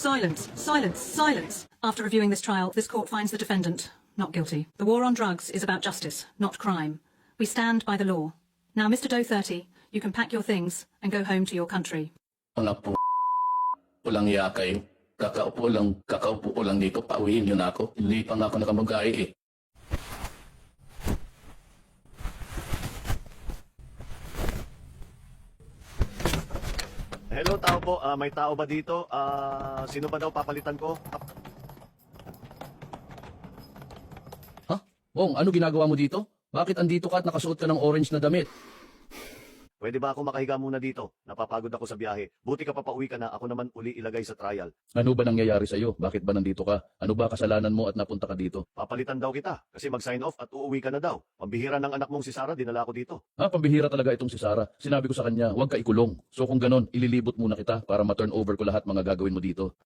Silence, silence, silence. After reviewing this trial, this court finds the defendant not guilty. The war on drugs is about justice, not crime. We stand by the law. Now, Mr. Doe 30, you can pack your things and go home to your country. Mga po, walang iya kayo. Kakaupo ko lang dito, pauwiin nyo na ako. Hindi pa nga ako nakamagay eh. Hello, tao po. May tao ba dito? Sino ba daw papalitan ko? Ha? Bong, ano ginagawa mo dito? Bakit andito ka at nakasuot ka ng orange na damit? Pwede ba ako makahiga muna dito? Napapagod ako sa biyahe. Buti ka papauwi ka na, ako naman uli ilagay sa trial. Ano ba nangyayari sa'yo? Bakit ba nandito ka? Ano ba kasalanan mo at napunta ka dito? Papalitan daw kita kasi mag-sign off at uuwi ka na daw. Pambihira ng anak mong si Sarah, dinala ko dito. Pambihira talaga itong si Sarah. Sinabi ko sa kanya, huwag ka ikulong. So kung ganon, ililibot muna kita para ma-turn over ko lahat mga gagawin mo dito.